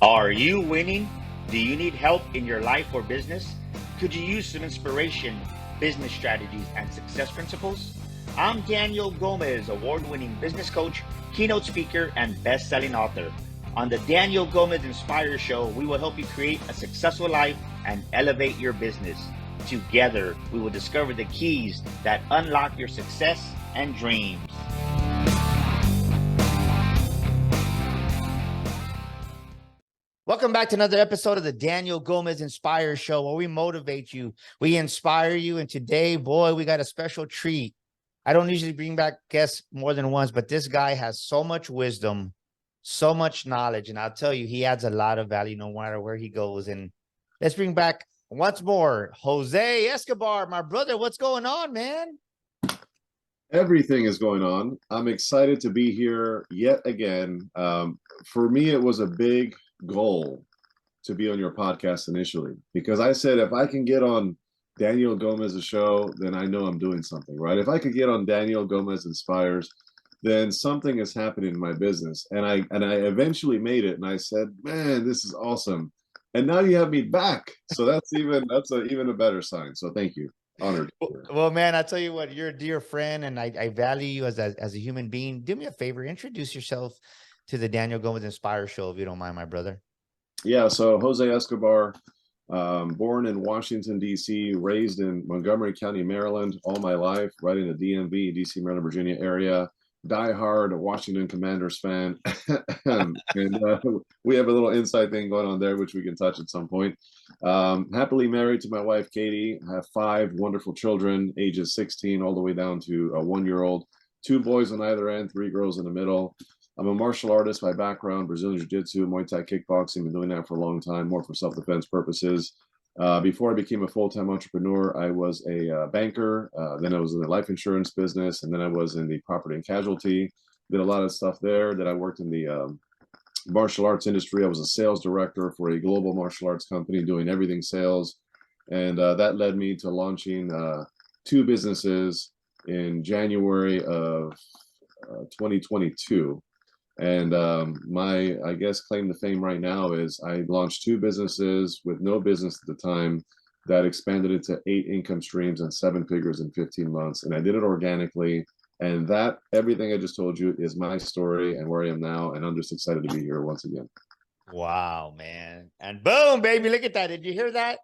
Are you winning? Do you need help in your life or business? Could you use some inspiration, business strategies, and success principles? I'm Daniel Gomez, award-winning business coach, keynote speaker, and best-selling author. On the Daniel Gomez Inspire Show, we will help you create a successful life and elevate your business. Together, we will discover the keys that unlock your success and dreams. Welcome back to another episode of the Daniel Gomez Inspire Show, where we motivate you, we inspire you, and today, boy, we got a special treat. I don't usually bring back guests more than once, but this guy has so much wisdom, so much knowledge, and I'll tell you, he adds a lot of value no matter where he goes. And let's bring back once more, Jose Escobar, my brother. What's going on, man? Everything is going on. I'm excited to be here yet again. For me, it was a big goal to be on your podcast initially, because I said, if I can get on Daniel Gomez's show, then I know I'm doing something, right? If I could get on Daniel Gomez Inspires, then something is happening in my business. And I eventually made it, and I said, man, this is awesome. And now you have me back. So that's even a better sign. So thank you. Honored. Well, man, I tell you what, you're a dear friend, and I value you as a human being. Do me a favor, introduce yourself to the Daniel Gomez Inspire Show, if you don't mind, my brother. Yeah, so Jose Escobar, born in Washington, D.C., raised in Montgomery County, Maryland, all my life, right in the DMV, D.C., Maryland, Virginia area. Die-hard Washington Commanders fan. and we have a little inside thing going on there, which we can touch at some point. Happily married to my wife, Katie. I have 5 wonderful children, ages 16 all the way down to a 1-year-old. 2 boys on either end, 3 girls in the middle. I'm a martial artist by background, Brazilian Jiu-Jitsu, Muay Thai kickboxing, been doing that for a long time, more for self-defense purposes. Before I became a full-time entrepreneur, I was a banker, then I was in the life insurance business, and then I was in the property and casualty, did a lot of stuff there. Then I worked in the martial arts industry. I was a sales director for a global martial arts company doing everything sales, and that led me to launching 2 businesses in January of 2022. And my, I guess, claim to fame right now is I launched 2 businesses with no business at the time that expanded it to 8 income streams and 7 figures in 15 months. And I did it organically. And that, everything I just told you, is my story and where I am now. And I'm just excited to be here once again. Wow, man. And boom, baby, look at that. Did you hear that?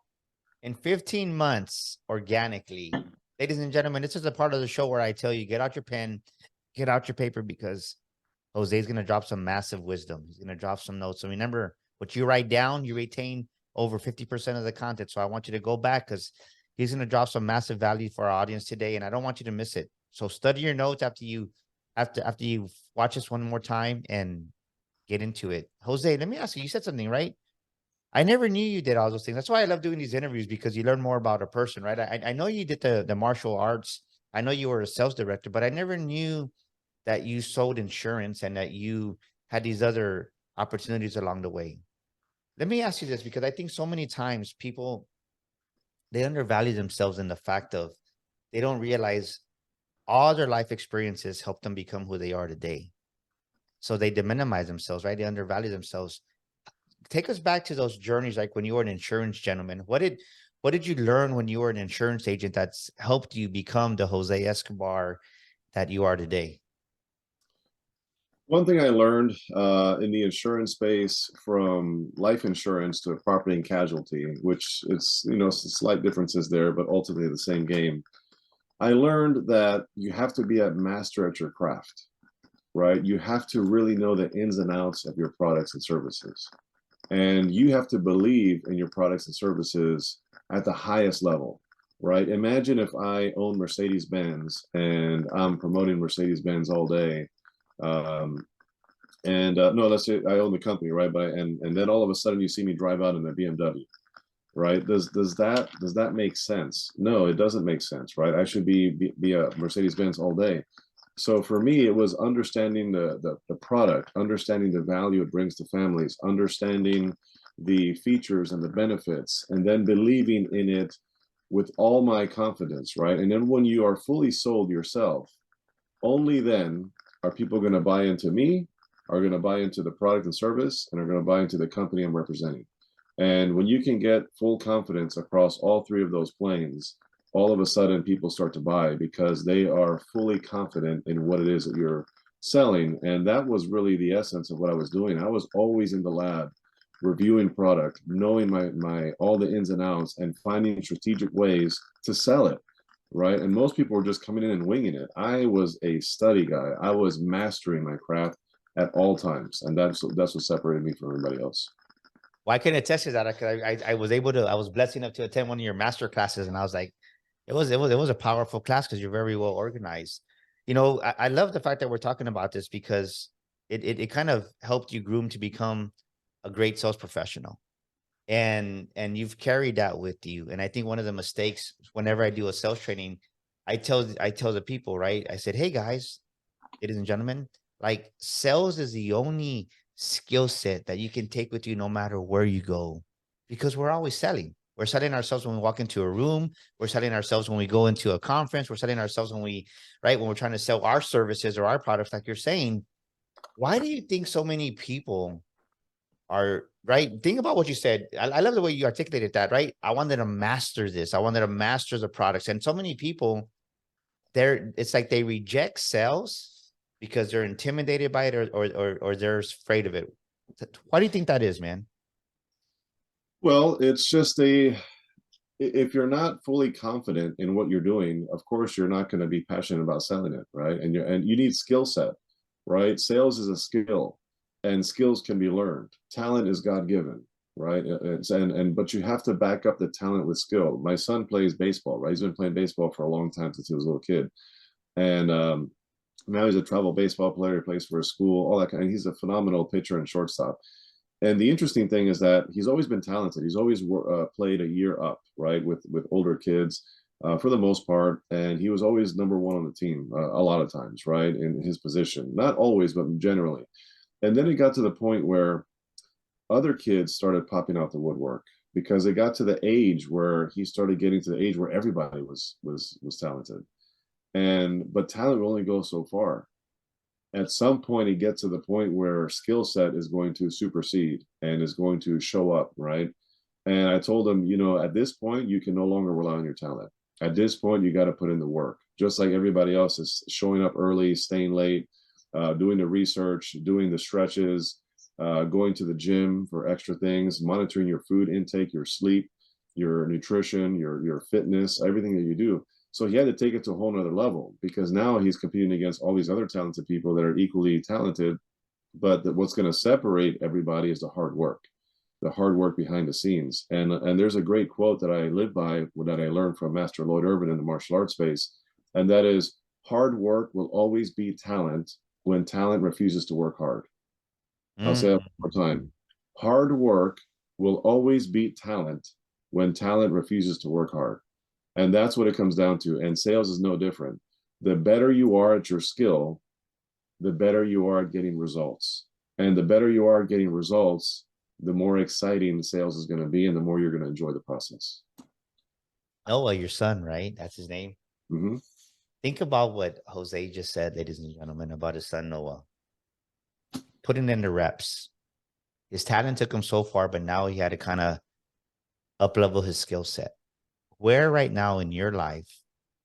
In 15 months, organically. Ladies and gentlemen, this is a part of the show where I tell you, get out your pen, get out your paper, because Jose's going to drop some massive wisdom. He's going to drop some notes. So remember, what you write down, you retain over 50% of the content. So I want you to go back, because he's going to drop some massive value for our audience today, and I don't want you to miss it. So study your notes after you watch this one more time and get into it. Jose, let me ask you, you said something, right? I never knew you did all those things. That's why I love doing these interviews, because you learn more about a person, right? I know you did the martial arts. I know you were a sales director, but I never knew that you sold insurance and that you had these other opportunities along the way. Let me ask you this, because I think so many times people, they undervalue themselves in the fact of they don't realize all their life experiences help them become who they are today. So they minimize themselves, right? They undervalue themselves. Take us back to those journeys, like when you were an insurance gentleman. What did you learn when you were an insurance agent that's helped you become the Jose Escobar that you are today? One thing I learned in the insurance space, from life insurance to property and casualty, which it's, slight differences there, but ultimately the same game. I learned that you have to be a master at your craft, right? You have to really know the ins and outs of your products and services. And you have to believe in your products and services at the highest level, right? Imagine if I own Mercedes-Benz and I'm promoting Mercedes-Benz all day. No, let's say I own the company, right? But and then all of a sudden you see me drive out in a BMW, right? Does that make sense? No, it doesn't make sense, right? I should be a Mercedes-Benz all day. So for me, it was understanding the product, understanding the value it brings to families, understanding the features and the benefits, and then believing in it with all my confidence, right? And then when you are fully sold yourself, only then are people going to buy into me, are going to buy into the product and service, and are going to buy into the company I'm representing. And when you can get full confidence across all three of those planes, all of a sudden people start to buy because they are fully confident in what it is that you're selling. And that was really the essence of what I was doing. I was always in the lab reviewing product, knowing my all the ins and outs, and finding strategic ways to sell it, right? And most people were just coming in and winging it. I was a study guy. I was mastering my craft at all times, and that's what separated me from everybody else. Well, I can attest to that. I was able to, I was blessed enough to attend one of your master classes, and I was like, it was a powerful class because you're very well organized. You know, I love the fact that we're talking about this because it kind of helped you groom to become a great sales professional. And you've carried that with you. And I think one of the mistakes whenever I do a sales training, I tell the people, right? I said, hey guys, ladies and gentlemen, like sales is the only skill set that you can take with you no matter where you go, because we're always selling. We're selling ourselves when we walk into a room. We're selling ourselves when we go into a conference. We're selling ourselves when when we're trying to sell our services or our products, like you're saying. Why do you think so many people are, right? Think about what you said. I love the way you articulated that, right? I wanted to master this. I wanted to master the products. And so many people, it's like they reject sales because they're intimidated by it or they're afraid of it. Why do you think that is, man? Well, it's just if you're not fully confident in what you're doing, of course you're not going to be passionate about selling it, right? And you need skill set, right? Sales is a skill, and skills can be learned. Talent is God-given, right? But you have to back up the talent with skill. My son plays baseball, right? He's been playing baseball for a long time since he was a little kid, and now he's a travel baseball player. He plays for a school, all that kind. And he's a phenomenal pitcher and shortstop. And the interesting thing is that he's always been talented. He's always played a year up, right, with older kids for the most part. And he was always number one on the team a lot of times, right, in his position. Not always, but generally. And then it got to the point where other kids started popping out the woodwork because it got to the age where he started getting to the age where everybody was talented. But talent will only go so far. At some point it gets to the point where skill set is going to supersede and is going to show up, right? And I told him, at this point you can no longer rely on your talent. At this point you got to put in the work, just like everybody else is showing up early, staying late, doing the research, doing the stretches, going to the gym for extra things, monitoring your food intake, your sleep, your nutrition, your fitness, everything that you do. So he had to take it to a whole nother level because now he's competing against all these other talented people that are equally talented. But what's going to separate everybody is the hard work behind the scenes. And there's a great quote that I live by that I learned from Master Lloyd Irvin in the martial arts space. And that is, hard work will always beat talent when talent refuses to work hard. I'll say that one more time. Hard work will always beat talent when talent refuses to work hard. And that's what it comes down to. And sales is no different. The better you are at your skill, the better you are at getting results. And the better you are at getting results, the more exciting sales is going to be and the more you're going to enjoy the process. Noah, your son, right? That's his name. Mm-hmm. Think about what Jose just said, ladies and gentlemen, about his son, Noah. Putting in the reps. His talent took him so far, but now he had to kind of up-level his skill set. Where right now in your life,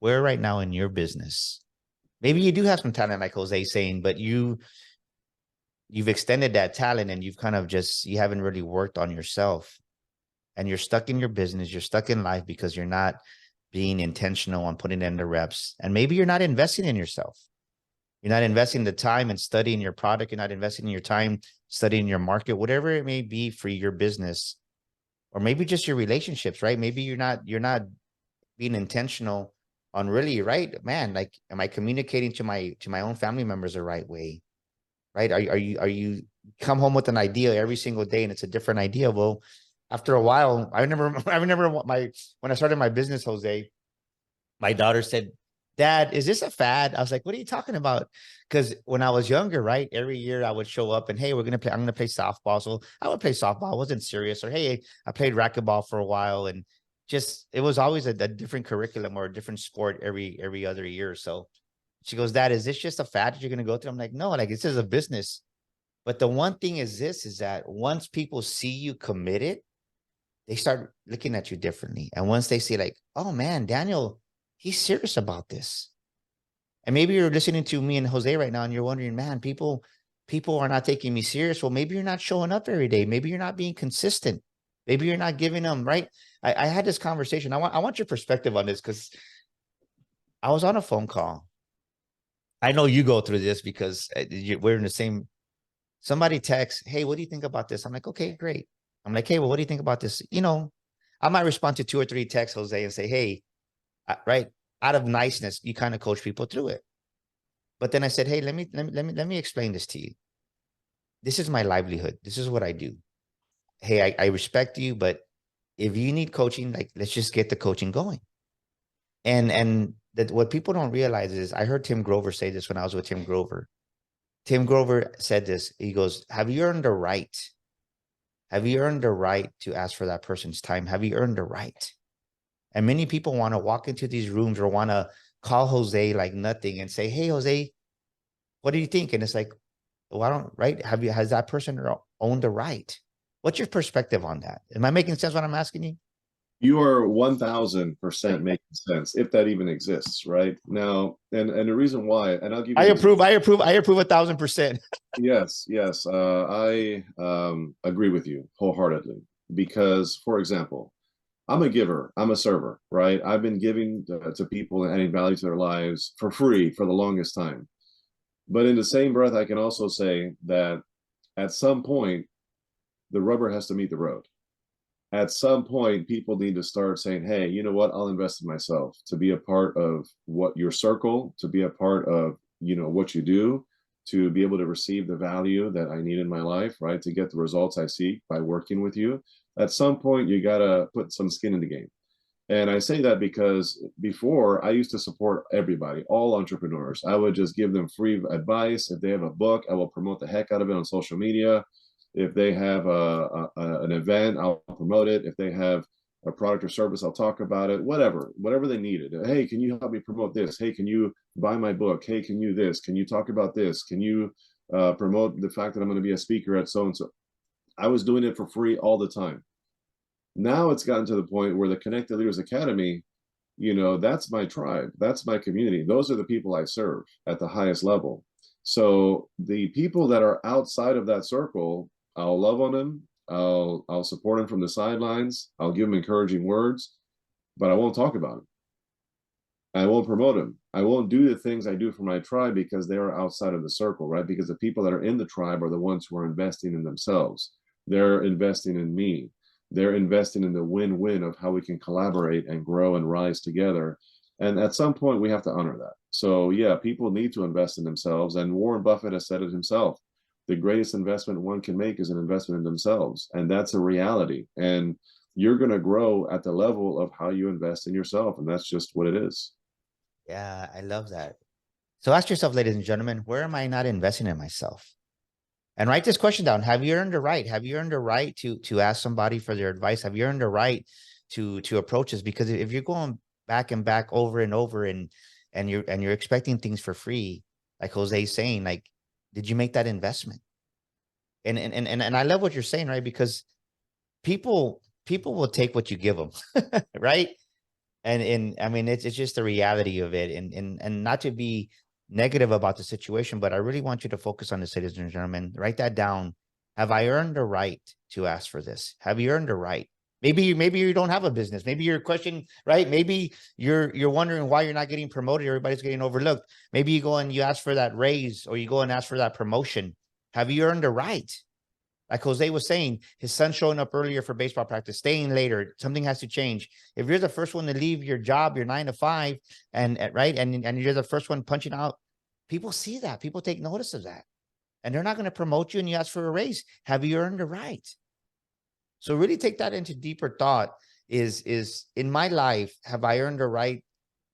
where right now in your business, maybe you do have some talent like Jose saying, but you've extended that talent and you've kind of you haven't really worked on yourself, and you're stuck in your business, you're stuck in life because you're not being intentional on putting in the reps. And maybe you're not investing in yourself. You're not investing the time and studying your product. You're not investing in your time studying your market, whatever it may be for your business. Or maybe just your relationships, right? Maybe you're not being intentional on really, right, man, like, am I communicating to my own family members the right way, right? Are you come home with an idea every single day and it's a different idea? Well, after a while, I remember when I started my business, Jose, my daughter said, Dad, is this a fad? I was like, what are you talking about? Because when I was younger, right, every year I would show up and, hey, I'm going to play softball. So I would play softball. I wasn't serious. Or, hey, I played racquetball for a while. And it was always a different curriculum or a different sport every other year or so. She goes, Dad, is this just a fad that you're going to go through? I'm like, no, like, this is a business. But the one thing is this, is that once people see you committed, they start looking at you differently. And once they see like, oh man, Daniel, he's serious about this. And maybe you're listening to me and Jose right now and you're wondering, man, people are not taking me serious. Well, maybe you're not showing up every day. Maybe you're not being consistent. Maybe you're not giving them, right? I had this conversation. I want your perspective on this, because I was on a phone call. I know you go through this because we're in the same. Somebody texts, hey, what do you think about this? I'm like, okay, great. I'm like, hey, well, what do you think about this? You know, I might respond to 2 or 3 texts, Jose, and say, hey, right, out of niceness, you kind of coach people through it. But then I said, hey, let me explain this to you. This is my livelihood. This is what I do. Hey, I respect you, but if you need coaching, like, let's just get the coaching going. And that what people don't realize is, I heard Tim Grover say this when I was with Tim Grover. Tim Grover said this. He goes, have you earned the right? Have you earned the right to ask for that person's time? Have you earned the right? And many people want to walk into these rooms or want to call Jose like nothing and say, hey, Jose, what do you think? And it's like, well, I don't, right? Has that person owned the right? What's your perspective on that? Am I making sense when I'm asking you? You are 1000% making sense, if that even exists, right? Now, and the reason why, and I'll give you I approve 1,000%. Yes, yes. I agree with you wholeheartedly, because, for example, I'm a giver, I'm a server, right? I've been giving to people and adding value to their lives for free for the longest time. But in the same breath, I can also say that at some point, the rubber has to meet the road. At some point, people need to start saying, hey, you know what? I'll invest in myself to be a part of what your circle, to be a part of, what you do, to be able to receive the value that I need in my life, right? To get the results I seek by working with you. At some point, you got to put some skin in the game. And I say that because before, I used to support everybody, all entrepreneurs. I would just give them free advice. If they have a book, I will promote the heck out of it on social media. If they have an event, I'll promote it. If they have a product or service, I'll talk about it. Whatever they needed. Hey, can you help me promote this? Hey, can you buy my book? Hey, can you this? Can you talk about this? Can you promote the fact that I'm going to be a speaker at so-and-so? I was doing it for free all the time. Now it's gotten to the point where the Connected Leaders Academy, that's my tribe. That's my community. Those are the people I serve at the highest level. So the people that are outside of that circle, I'll love on them. I'll support them from the sidelines. I'll give them encouraging words, but I won't talk about them. I won't promote them. I won't do the things I do for my tribe because they are outside of the circle, right? Because the people that are in the tribe are the ones who are investing in themselves. They're investing in me. They're investing in the win-win of how we can collaborate and grow and rise together. And at some point, we have to honor that. So yeah, people need to invest in themselves. And Warren Buffett has said it himself. The greatest investment one can make is an investment in themselves. And that's a reality. And you're going to grow at the level of how you invest in yourself. And that's just what it is. Yeah, I love that. So ask yourself, ladies and gentlemen, where am I not investing in myself? And write this question down. Have you earned the right? Have you earned the right to ask somebody for their advice? Have you earned the right to approach this? Because if you're going back and back over and over and you're expecting things for free, like Jose's saying, like, did you make that investment? And I love what you're saying, right? Because people will take what you give them, right? And I mean, it's just the reality of it. And not to be negative about the situation, but I really want you to focus on this, ladies and gentlemen. Write that down. Have I earned the right to ask for this? Have you earned the right? Maybe you don't have a business. Maybe you're questioning, right? Maybe you're wondering why you're not getting promoted. Everybody's getting overlooked. Maybe you go and you ask for that raise, or you go and ask for that promotion. Have you earned the right? Like Jose was saying, his son showing up earlier for baseball practice, staying later, something has to change. If you're the first one to leave your job, your 9 to 5, and right, and you're the first one punching out, people see that. People take notice of that, and they're not going to promote you. And you ask for a raise. Have you earned the right? So really take that into deeper thought. Is in my life, have I earned the right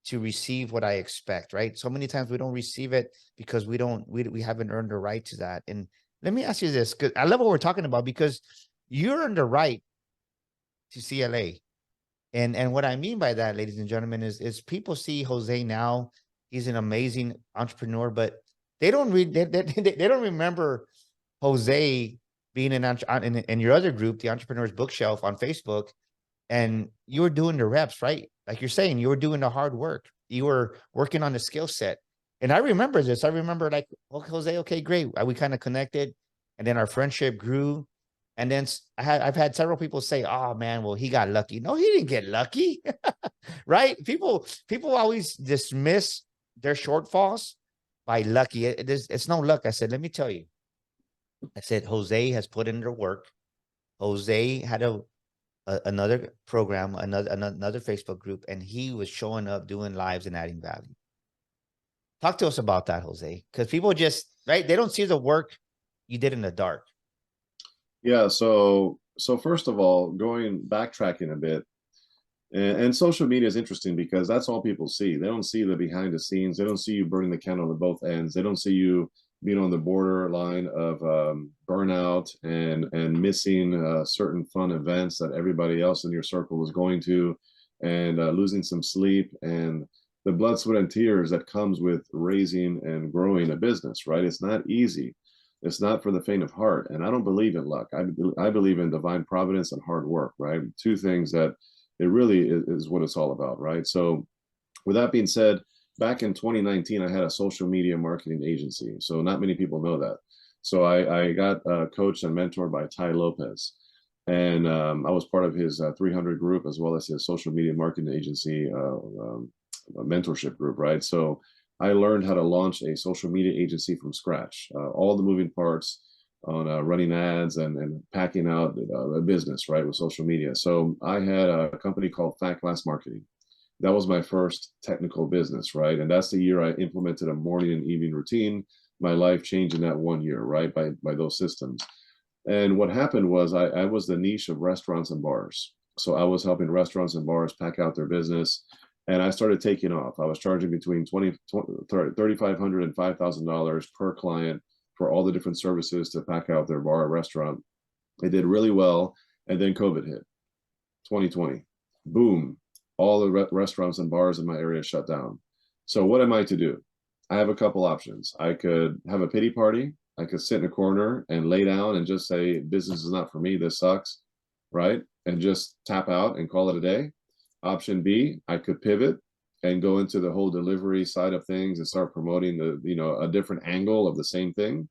to receive what I expect? Right. So many times we don't receive it because we haven't earned the right to that. And let me ask you this, because I love what we're talking about, because you earned the right to CLA. And what I mean by that, ladies and gentlemen, is people see Jose now. He's an amazing entrepreneur, but they don't remember Jose being in your other group, the Entrepreneurs Bookshelf on Facebook, and you were doing the reps, right? Like you're saying, you were doing the hard work. You were working on the skill set. And I remember this. I remember like, well, Jose, okay, great. We kind of connected, and then our friendship grew. And then I've had several people say, "Oh man, well, he got lucky." No, he didn't get lucky, right? People always dismiss their shortfalls by lucky. It's no luck. I said, let me tell you. I said, Jose has put in the work. Jose had another program, another Facebook group, and he was showing up, doing lives, and adding value. Talk to us about that, Jose, because people just right, they don't see the work you did in the dark. Yeah. So first of all, backtracking a bit, and social media is interesting because that's all people see. They don't see the behind the scenes. They don't see you burning the candle at both ends. They don't see you being on the borderline of burnout and missing certain fun events that everybody else in your circle was going to, and losing some sleep and the blood, sweat, and tears that comes with raising and growing a business, right? It's not easy. It's not for the faint of heart. And I don't believe in luck. I believe in divine providence and hard work, right? Two things that it really is what it's all about, right? So with that being said, back in 2019, I had a social media marketing agency. So not many people know that. So I got coached and mentored by Ty Lopez. And I was part of his 300 group, as well as his social media marketing agency mentorship group, right? So I learned how to launch a social media agency from scratch, all the moving parts on running ads and packing out a business, right, with social media. So I had a company called Fact Class Marketing. That was my first technical business, right? And that's the year I implemented a morning and evening routine. My life changed in that 1 year, right, by those systems. And what happened was I was the niche of restaurants and bars. So I was helping restaurants and bars pack out their business. And I started taking off. I was charging between $3,500 and $5,000 per client for all the different services to pack out their bar or restaurant. It did really well. And then COVID hit, 2020. Boom. All the restaurants and bars in my area shut down. So what am I to do? I have a couple options. I could have a pity party. I could sit in a corner and lay down and just say, business is not for me. This sucks, right? And just tap out and call it a day. Option B, I could pivot and go into the whole delivery side of things and start promoting a different angle of the same thing.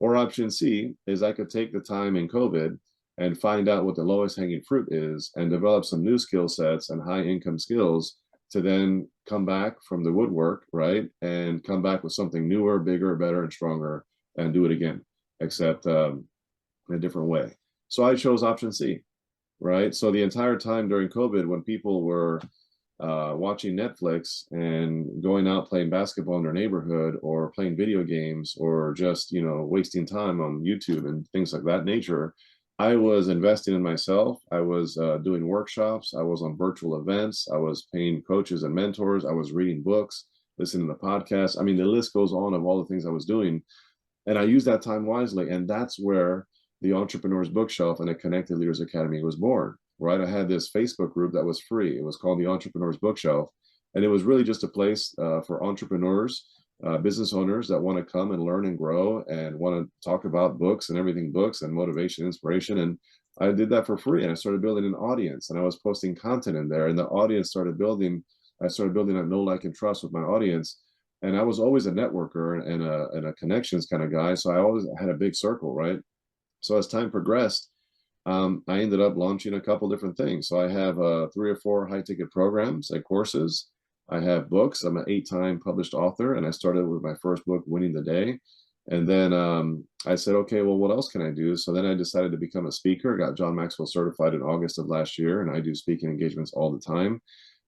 Or option C is I could take the time in COVID and find out what the lowest hanging fruit is and develop some new skill sets and high income skills to then come back from the woodwork, right? And come back with something newer, bigger, better, and stronger and do it again, except in a different way. So I chose option C. Right. So the entire time during COVID, when people were watching Netflix and going out playing basketball in their neighborhood or playing video games or just, wasting time on YouTube and things like that nature, I was investing in myself. I was doing workshops. I was on virtual events. I was paying coaches and mentors. I was reading books, listening to podcasts. I mean, the list goes on of all the things I was doing. And I used that time wisely. And that's where the Entrepreneurs Bookshelf and the Connected Leaders Academy was born, right? I had this Facebook group that was free. It was called the Entrepreneurs Bookshelf. And it was really just a place for entrepreneurs, business owners that want to come and learn and grow and want to talk about books and everything books and motivation, inspiration. And I did that for free. And I started building an audience and I was posting content in there. And the audience started building. I started building a know, like, and trust with my audience. And I was always a networker and a connections kind of guy. So I always had a big circle, right? So as time progressed, I ended up launching a couple different things. So I have 3 or 4 high ticket programs and courses. I have books. I'm an 8-time published author, and I started with my first book, Winning the Day. And then I said, okay, well, what else can I do? So then I decided to become a speaker. Got John Maxwell certified in August of last year, and I do speaking engagements all the time.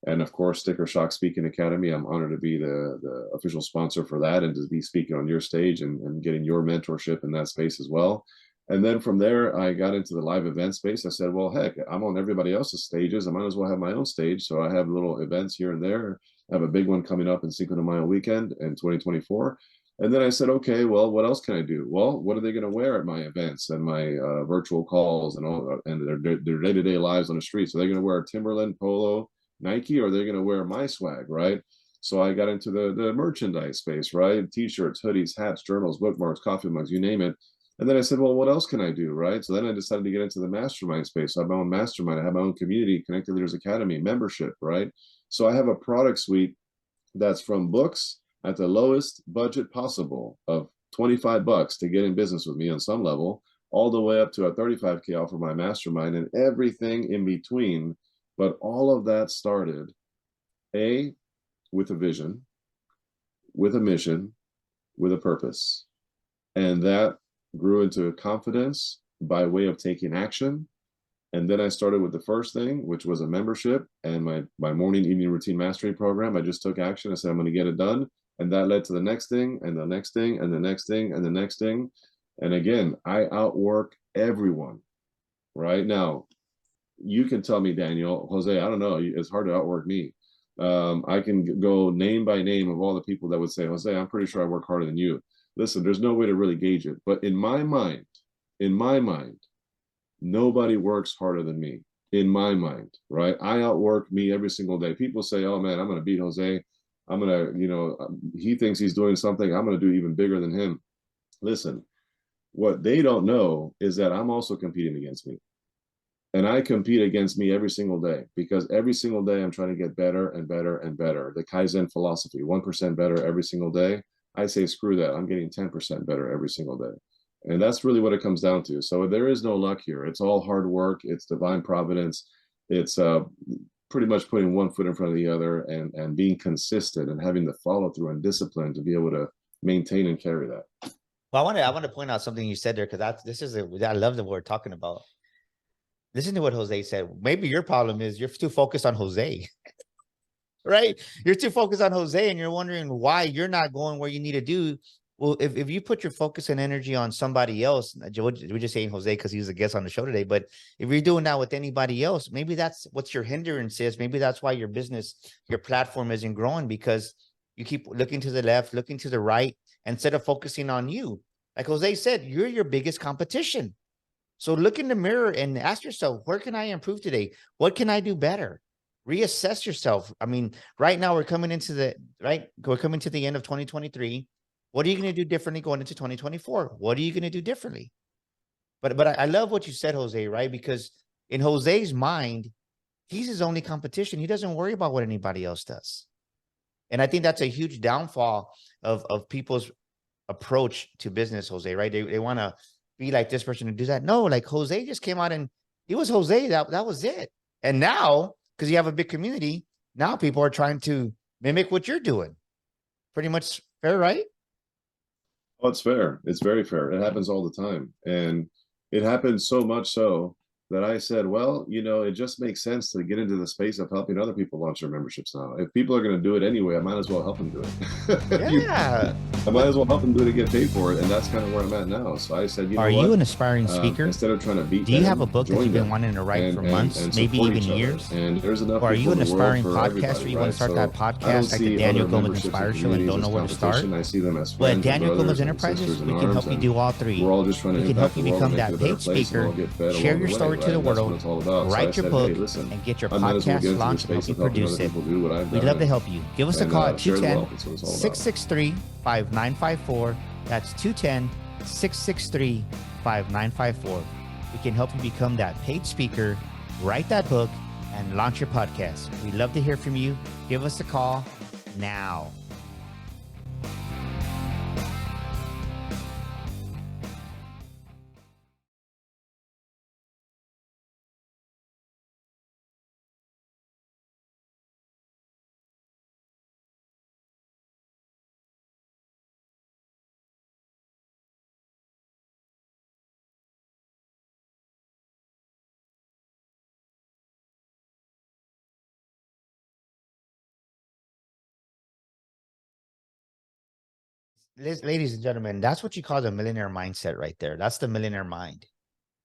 And of course, Sticker Shock Speaking Academy, I'm honored to be the official sponsor for that and to be speaking on your stage and getting your mentorship in that space as well. And then from there, I got into the live event space. I said, well, heck, I'm on everybody else's stages. I might as well have my own stage. So I have little events here and there. I have a big one coming up in Cinco de Mayo weekend in 2024. And then I said, okay, well, what else can I do? Well, what are they going to wear at my events and my virtual calls and all and their day-to-day lives on the street? So they're going to wear Timberland, Polo, Nike, or they're going to wear my swag, right? So I got into the merchandise space, right? T-shirts, hoodies, hats, journals, bookmarks, coffee mugs, you name it. And then I said, well, what else can I do, right? So then I decided to get into the mastermind space. So I have my own mastermind. I have my own community, Connected Leaders Academy, membership, right? So I have a product suite that's from books at the lowest budget possible of $25 to get in business with me on some level, all the way up to a 35K offer my mastermind and everything in between. But all of that started with a vision, with a mission, with a purpose. And that grew into confidence by way of taking action. And then I started with the first thing, which was a membership and my morning, evening routine mastery program. I just took action. I said, I'm going to get it done. And that led to the next thing and the next thing and the next thing and the next thing. And again, I outwork everyone right now. You can tell me, Daniel, Jose, I don't know. It's hard to outwork me. I can go name by name of all the people that would say, Jose, I'm pretty sure I work harder than you. Listen, there's no way to really gauge it. But in my mind, nobody works harder than me. In my mind, right? I outwork me every single day. People say, oh man, I'm going to beat Jose. I'm going to, he thinks he's doing something. I'm going to do even bigger than him. Listen, what they don't know is that I'm also competing against me. And I compete against me every single day because every single day I'm trying to get better and better and better. The Kaizen philosophy, 1% better every single day. I say, screw that. I'm getting 10% better every single day. And that's really what it comes down to. So there is no luck here. It's all hard work. It's divine providence. It's pretty much putting one foot in front of the other and being consistent and having the follow through and discipline to be able to maintain and carry that. Well, I want to point out something you said there, because I love the word talking about. Listen to what Jose said. Maybe your problem is you're too focused on Jose, right? You're too focused on Jose and you're wondering why you're not going where you need to do. Well, if you put your focus and energy on somebody else, we're just saying Jose because he's a guest on the show today, but if you're doing that with anybody else, maybe that's what your hindrance is. Maybe that's why your business, your platform isn't growing, because you keep looking to the left, looking to the right, instead of focusing on you. Like Jose said, you're your biggest competition. So look in the mirror and ask yourself, where can I improve today? What can I do better? Reassess yourself. I mean, right now we're coming to the end of 2023. What are you going to do differently going into 2024? What are you going to do differently? But I love what you said, Jose, right? Because in Jose's mind, he's his only competition. He doesn't worry about what anybody else does. And I think that's a huge downfall of people's approach to business, Jose, right? They want to be like this person to do that. No, like Jose just came out and he was Jose. That was it. And now, because you have a big community, now people are trying to mimic what you're doing. Pretty much fair, right? Oh, it's fair. It's very fair. It happens all the time. And it happens so much so that I said, well, it just makes sense to get into the space of helping other people launch their memberships now. If people are going to do it anyway, I might as well help them do it. Yeah. I might as well help them do it and get paid for it. And that's kind of where I'm at now. So I said, are you an aspiring speaker? Instead of trying to beat do you have a book that you've been wanting to write for months, maybe even years? And there's enough. Or are you an aspiring podcaster? You want to start that podcast like the Daniel Gomez Inspire Show and don't know where to start? I see them as Well, at Daniel Gomez Enterprises, we can help you do all three. We're all just trying to we can help you become that paid speaker, share your story to the world, write your book, and get your podcast launched and help you produce it. We'd love to help you. Give us a call at 210-663-5954. That's 210-663-5954. We can help you become that paid speaker, write that book, and launch your podcast. We'd love to hear from you. Give us a call now. Ladies and gentlemen, that's what you call the millionaire mindset right there. That's the millionaire mind.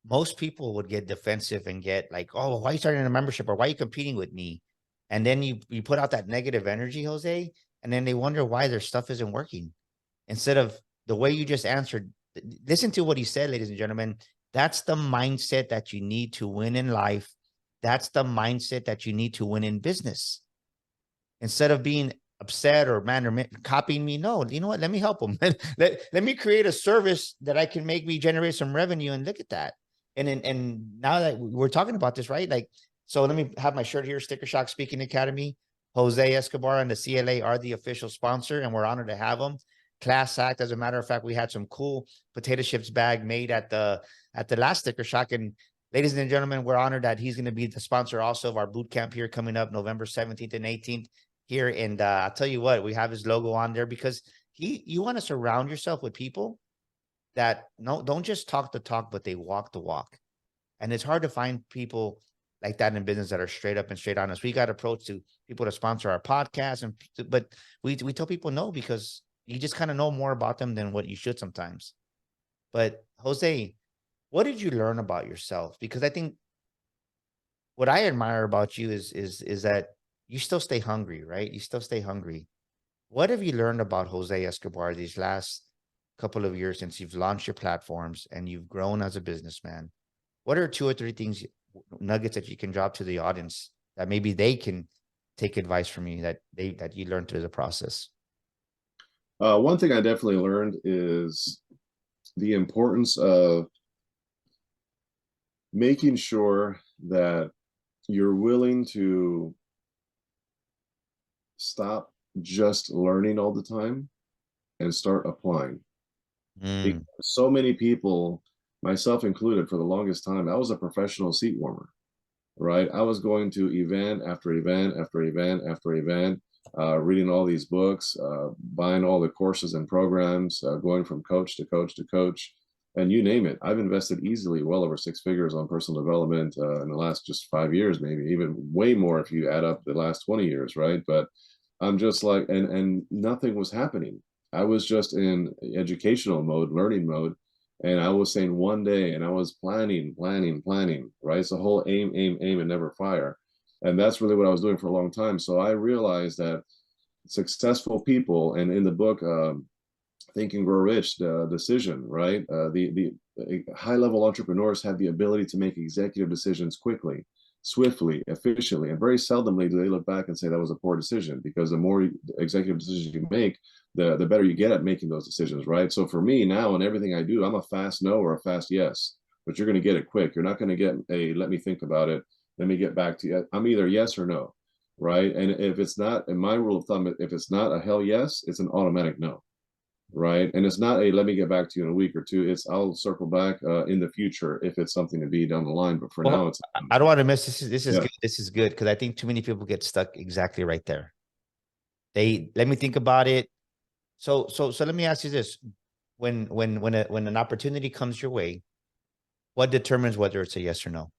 Most people would get defensive and get like, oh, why are you starting a membership, or why are you competing with me? And then you put out that negative energy, Jose, and then they wonder why their stuff isn't working. Instead of the way you just answered, listen to what he said, ladies and gentlemen. That's the mindset that you need to win in life. That's the mindset that you need to win in business. Instead of being upset or man or copying me. No, you know what? Let me help them. let me create a service that I can make me generate some revenue. And look at that. And now that we're talking about this, right? Like, so let me have my shirt here, Sticker Shock Speaking Academy. Jose Escobar and the CLA are the official sponsor, and we're honored to have them. Class act. As a matter of fact, we had some cool potato chips bag made at the last Sticker Shock. And ladies and gentlemen, we're honored that he's going to be the sponsor also of our boot camp here coming up November 17th and 18th here. And I'll tell you what, we have his logo on there because you want to surround yourself with people that don't just talk the talk, but they walk the walk. And it's hard to find people like that in business that are straight up and straight honest. We got approached to people to sponsor our podcast, but we tell people no, because you just kind of know more about them than what you should sometimes. But Jose, what did you learn about yourself? Because I think what I admire about you is that you still stay hungry, right? You still stay hungry. What have you learned about Jose Escobar these last couple of years since you've launched your platforms and you've grown as a businessman? What are 2 or 3 things, nuggets that you can drop to the audience that maybe they can take advice from you that you learned through the process? One thing I definitely learned is the importance of making sure that you're willing to stop just learning all the time and start applying. Because so many people, myself included, for the longest time, I was a professional seat warmer, right? I was going to event after event after event after event, reading all these books, buying all the courses and programs, going from coach to coach to coach, and you name it. I've invested easily well over 6 figures on personal development in the last just 5 years, maybe even way more if you add up the last 20 years, right? But I'm just like, and nothing was happening. I was just in educational mode, learning mode. And I was saying one day, and I was planning, right? It's the whole aim, and never fire. And that's really what I was doing for a long time. So I realized that successful people, and in the book, Think and Grow Rich, the decision, right? The high-level entrepreneurs have the ability to make executive decisions quickly, swiftly, efficiently, and very seldomly do they look back and say that was a poor decision, because the more executive decisions you make, the better you get at making those decisions, right? So for me now, in everything I do, I'm a fast no or a fast yes, but you're going to get it quick. You're not going to get a let me think about it, let me get back to you. I'm either yes or no, right? And if it's not, in my rule of thumb, if it's not a hell yes, it's an automatic no, right? And it's not a let me get back to you in a week or 2. It's I'll circle back in the future if it's something to be down the line. But for now, it's I don't want to miss this. This good. This is good, because I think too many people get stuck exactly right there. They let me think about it. So let me ask you this: when an opportunity comes your way, what determines whether it's a yes or no?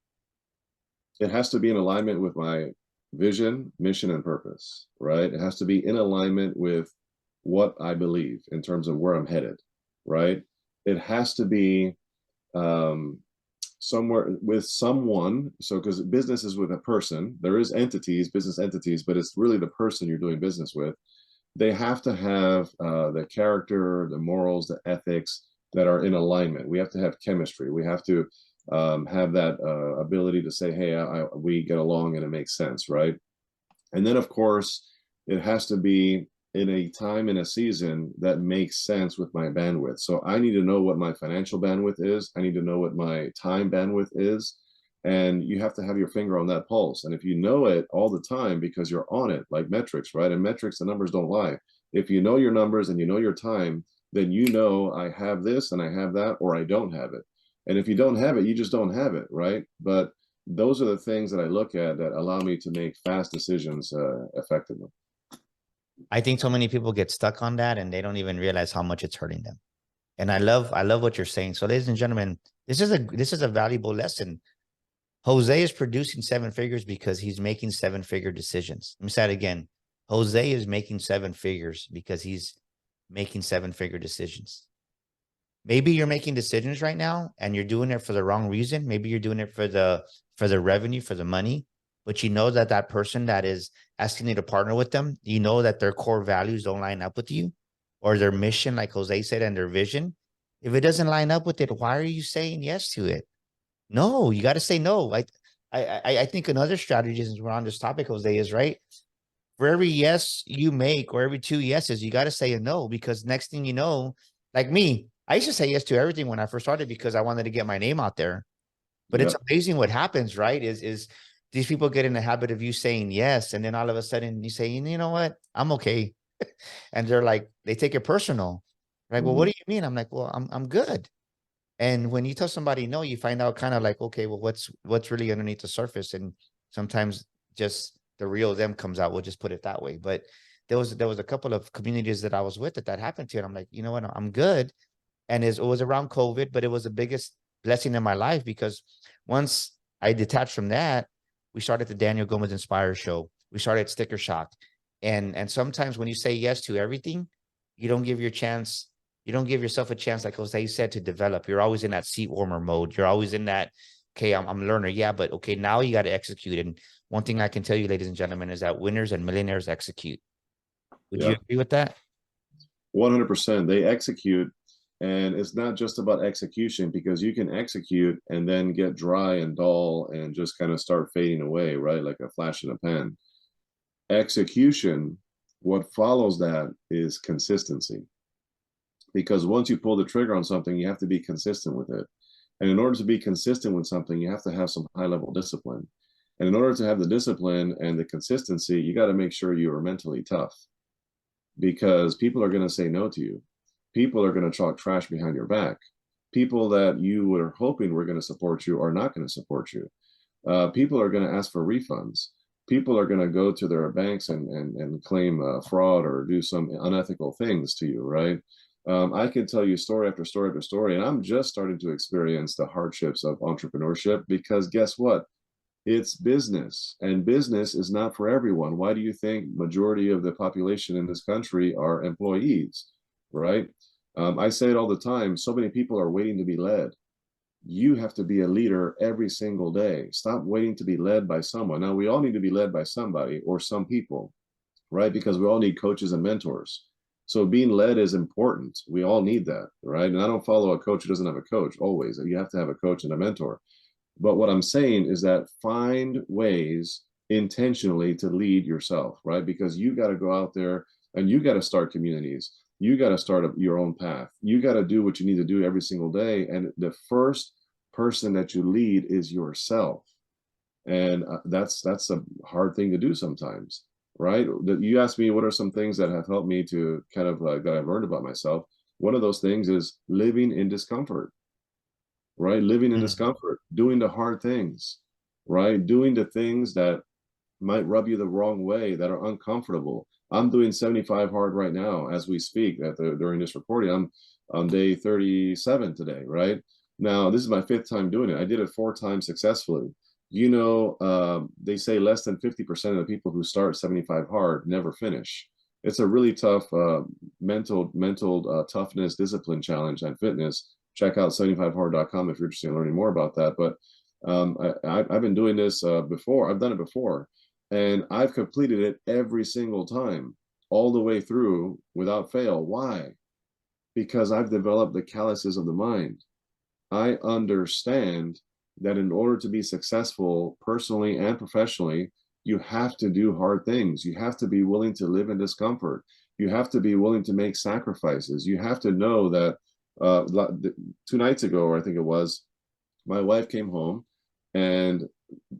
It has to be in alignment with my vision, mission, and purpose, right? It has to be in alignment with what I believe in terms of where I'm headed, right? It has to be somewhere with someone. So, because business is with a person, there is entities, business entities, but it's really the person you're doing business with. They have to have the character, the morals, the ethics that are in alignment. We have to have chemistry. We have to have that ability to say, hey, we get along and it makes sense, right? And then, of course, it has to be in a time, in a season that makes sense with my bandwidth. So I need to know what my financial bandwidth is. I need to know what my time bandwidth is. And you have to have your finger on that pulse. And if you know it all the time because you're on it, like metrics, right? And metrics, the numbers don't lie. If you know your numbers and you know your time, then you know I have this and I have that, or I don't have it. And if you don't have it, you just don't have it, right? But those are the things that I look at that allow me to make fast decisions effectively. I think so many people get stuck on that and they don't even realize how much it's hurting them. And I love what you're saying. So, ladies and gentlemen, this is a valuable lesson. Jose is producing 7 figures because he's making 7-figure decisions. Let me say it again. Jose is making 7 figures because he's making 7-figure decisions. Maybe you're making decisions right now and you're doing it for the wrong reason. Maybe you're doing it for the revenue, for the money, but you know that person that is asking you to partner with them, you know that their core values don't line up with you, or their mission, like Jose said, and their vision. If it doesn't line up with it, why are you saying yes to it? No, you got to say no. I think another strategy, since we're on this topic, Jose, is right. for every yes you make or every 2 yeses, you got to say a no, because next thing you know, like me, I used to say yes to everything when I first started because I wanted to get my name out there. But it's Yep. amazing what happens, right? Is these people get in the habit of you saying yes, and then all of a sudden you say, you know what, I'm okay, and they're like, they take it personal. Like, well, what Mhm. do you mean? I'm like, well, I'm good. And when you tell somebody no, you find out kind of like, okay, well, what's really underneath the surface, and sometimes just the real them comes out. We'll just put it that way. But there was a couple of communities that I was with that happened to, and I'm like, you know what, I'm good. And it was around COVID, but it was the biggest blessing in my life, because once I detached from that, we started the Daniel Gomez Inspire Show. We started Sticker Shock. And sometimes when you say yes to everything, you don't give your chance, you don't give yourself a chance, like Jose said, to develop. You're always in that seat warmer mode. You're always in that, okay, I'm a learner. Yeah, but okay, now you got to execute. And one thing I can tell you, ladies and gentlemen, is that winners and millionaires execute. Would you Yeah. agree with that? 100%. They execute, and it's not just about execution, because you can execute and then get dry and dull and just kind of start fading away, right? Like a flash in a pan. Execution, what follows that is consistency. Because once you pull the trigger on something, you have to be consistent with it. And in order to be consistent with something, you have to have some high level discipline. And in order to have the discipline and the consistency, you got to make sure you are mentally tough, because people are going to say no to you. People are going to talk trash behind your back. People that you were hoping were going to support you are not going to support you. People are going to ask for refunds. People are going to go to their banks and claim fraud or do some unethical things to you, right? I can tell you story after story after story, and I'm just starting to experience the hardships of entrepreneurship, because guess what? It's business, and business is not for everyone. Why do you think majority of the population in this country are employees, right? I say it all the time. So many people are waiting to be led. You have to be a leader every single day. Stop waiting to be led by someone. Now, we all need to be led by somebody or some people, right? Because we all need coaches and mentors. So being led is important. We all need that, right? And I don't follow a coach who doesn't have a coach always. You have to have a coach and a mentor. But what I'm saying is that find ways intentionally to lead yourself, right? Because you got to go out there and you got to start communities. You got to start your own path. You got to do what you need to do every single day. And the first person that you lead is yourself. And that's a hard thing to do sometimes, right? You asked me what are some things that have helped me to kind of that I've learned about myself. One of those things is living in discomfort, right? Living in Mhm. discomfort, doing the hard things, right? Doing the things that might rub you the wrong way, that are uncomfortable. I'm doing 75 hard right now as we speak. During this recording, I'm on day 37 today, right? Now, this is my 5th time doing it. I did it 4 times successfully. You know, they say less than 50% of the people who start 75 hard never finish. It's a really tough mental toughness discipline challenge and fitness. Check out 75hard.com if you're interested in learning more about that. But I've been doing this before. I've done it before, and I've completed it every single time, all the way through without fail. Why? Because I've developed the calluses of the mind. I understand that in order to be successful personally and professionally, you have to do hard things. You have to be willing to live in discomfort. You have to be willing to make sacrifices. You have to know that 2 nights ago, I think it was, my wife came home and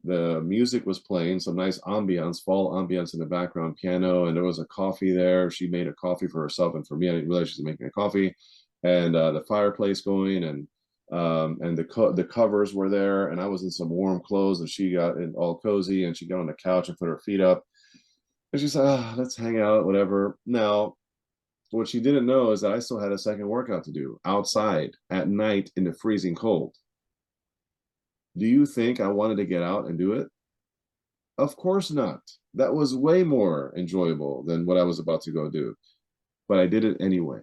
the music was playing, some nice ambiance, fall ambiance in the background, piano, and there was a coffee there. She made a coffee for herself and for me. I didn't realize she was making a coffee, and the fireplace going, and the covers were there, and I was in some warm clothes, and she got in all cozy, and she got on the couch and put her feet up, and she said, oh, let's hang out, whatever. Now, what she didn't know is that I still had a second workout to do outside at night in the freezing cold. Do you think I wanted to get out and do it? Of course not. That was way more enjoyable than what I was about to go do. But I did it anyway.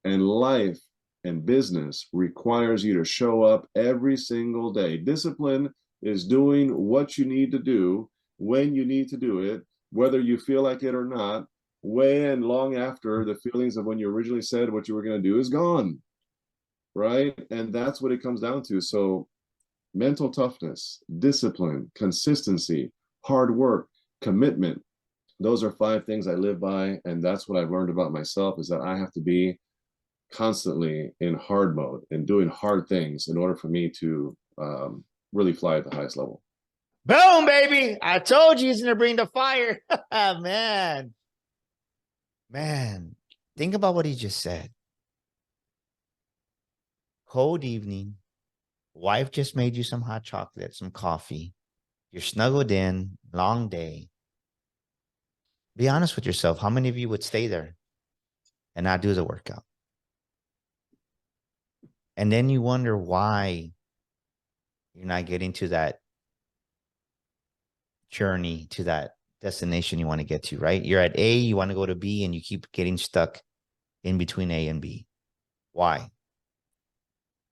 And life and business requires you to show up every single day. Discipline is doing what you need to do when you need to do it, whether you feel like it or not, way and long after the feelings of when you originally said what you were going to do is gone, right? And that's what it comes down to. So mental toughness, discipline, consistency, hard work, commitment. Those are 5 things I live by. And that's what I've learned about myself, is that I have to be constantly in hard mode and doing hard things in order for me to really fly at the highest level. Boom, baby. I told you he's going to bring the fire. Man. Man, think about what he just said. Cold evening. Wife just made you some hot chocolate, some coffee. You're snuggled in, long day. Be honest with yourself. How many of you would stay there and not do the workout? And then you wonder why you're not getting to that journey, to that destination you want to get to, right? You're at A, you want to go to B, and you keep getting stuck in between A and B. Why?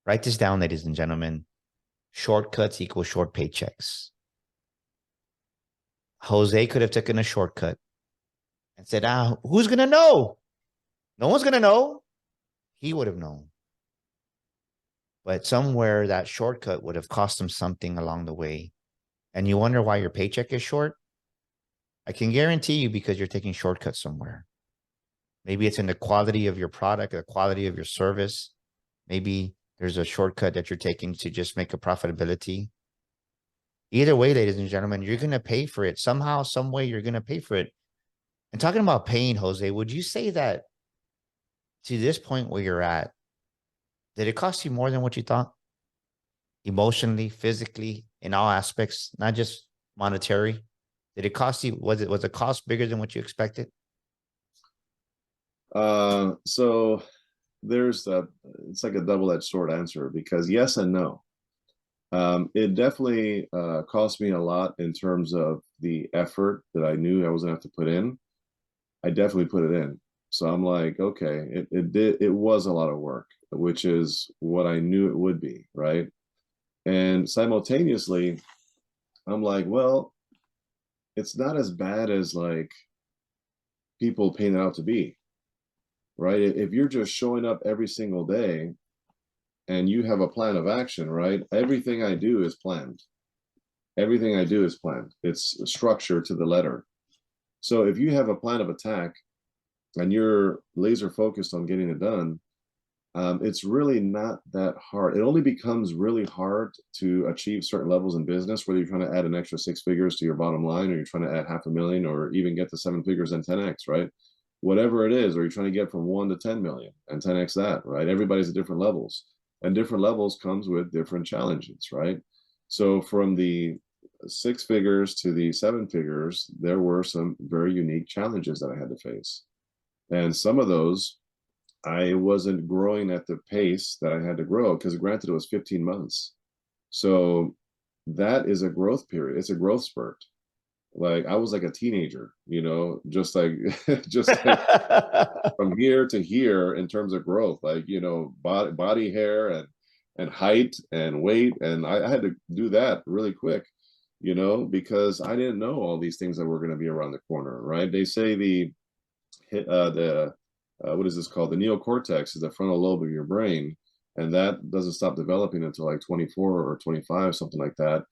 Write this down, ladies and gentlemen. Shortcuts equal short paychecks. Jose could have taken a shortcut and said, who's going to know? No one's going to know. He would have known. But somewhere that shortcut would have cost him something along the way. And you wonder why your paycheck is short? I can guarantee you, because you're taking shortcuts somewhere. Maybe it's in the quality of your product, the quality of your service. Maybe there's a shortcut that you're taking to just make a profitability. Either way, ladies and gentlemen, you're going to pay for it. Somehow, some way, you're going to pay for it. And talking about paying, Jose, would you say that to this point where you're at, did it cost you more than what you thought? Emotionally, physically, in all aspects, not just monetary? Did it cost you, was the cost bigger than what you expected? So there's that, it's like a double-edged sword answer, because yes and no. It definitely cost me a lot in terms of the effort that I knew I was gonna have to put in. I definitely put it in. So I'm like, okay, it was a lot of work, which is what I knew it would be, right? And simultaneously, I'm like, well, it's not as bad as like people paint it out to be, right? If you're just showing up every single day and you have a plan of action, right? Everything I do is planned. Everything I do is planned. It's structured to the letter. So if you have a plan of attack and you're laser focused on getting it done, it's really not that hard. It only becomes really hard to achieve certain levels in business, whether you're trying to add an extra 6 figures to your bottom line, or you're trying to add $500,000, or even get to 7 figures and 10x, right? Whatever it is, or you're trying to get from 1 to 10 million and 10x that, right? Everybody's at different levels, and different levels comes with different challenges, right? So from the 6 figures to the 7 figures, there were some very unique challenges that I had to face. And some of those, I wasn't growing at the pace that I had to grow, because granted, it was 15 months. So that is a growth period. It's a growth spurt. Like I was like a teenager, you know, just like just like from here to here in terms of growth, like, you know, body hair and height and weight. And I had to do that really quick, you know, because I didn't know all these things that were going to be around the corner, right? They say the what is this called? The neocortex is the frontal lobe of your brain, and that doesn't stop developing until like 24 or 25, something like that.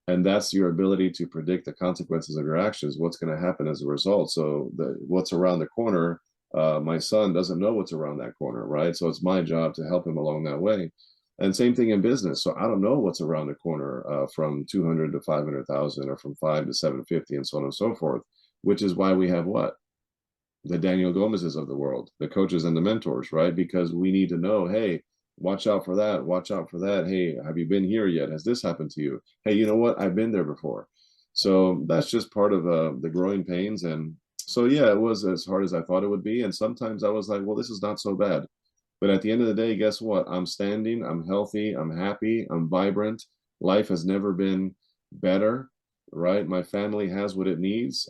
And that's your ability to predict the consequences of your actions, what's going to happen as a result. So what's around the corner, my son doesn't know what's around that corner, right? So it's my job to help him along that way. And same thing in business. So I don't know what's around the corner from 200 to 500,000, or from 5 to 750, and so on and so forth, which is why we have what? The Daniel Gomez's of the world, the coaches and the mentors, right? Because we need to know, hey, watch out for that. Watch out for that. Hey, have you been here yet? Has this happened to you? Hey, you know what? I've been there before. So that's just part of the growing pains. And so, yeah, it was as hard as I thought it would be. And sometimes I was like, well, this is not so bad. But at the end of the day, guess what? I'm standing, I'm healthy, I'm happy, I'm vibrant. Life has never been better, right? My family has what it needs.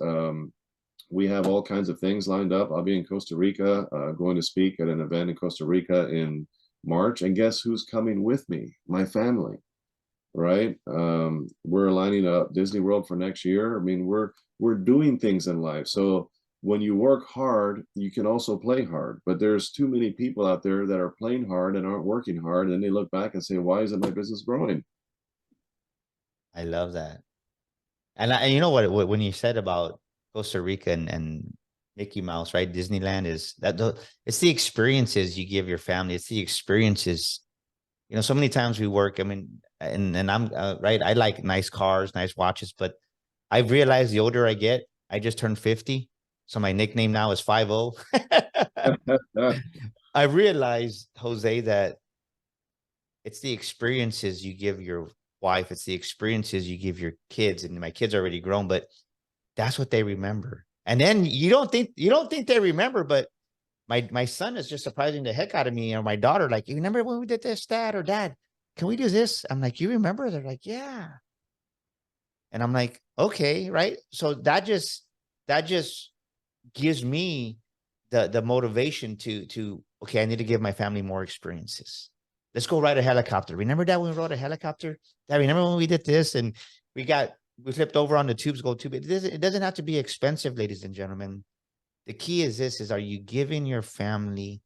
We have all kinds of things lined up. I'll be in Costa Rica, going to speak at an event in Costa Rica in March. And guess who's coming with me? My family, right? We're lining up Disney World for next year. I mean, we're doing things in life. So when you work hard, you can also play hard. But there's too many people out there that are playing hard and aren't working hard. And they look back and say, why isn't my business growing? I love that. And you know what, when you said about Costa Rica and Mickey Mouse, right? Disneyland is that it's the experiences you give your family. It's the experiences. You know, so many times we work. I mean, and I'm right. I like nice cars, nice watches, but I've realized the older I get, I just turned 50. So my nickname now is 50. I realized, Jose, that it's the experiences you give your wife, it's the experiences you give your kids, and my kids are already grown, but that's what they remember. And then you don't think they remember, but my son is just surprising the heck out of me, or my daughter, like, you remember when we did this, dad, or dad, can we do this? I'm like, you remember? They're like, yeah. And I'm like, okay, right. So that just gives me the motivation to okay, I need to give my family more experiences. Let's go ride a helicopter. Remember that when we rode a helicopter? Dad, remember when we did this and we flipped over on the tubes, go tube. It doesn't have to be expensive, ladies and gentlemen. The key is this: are you giving your family,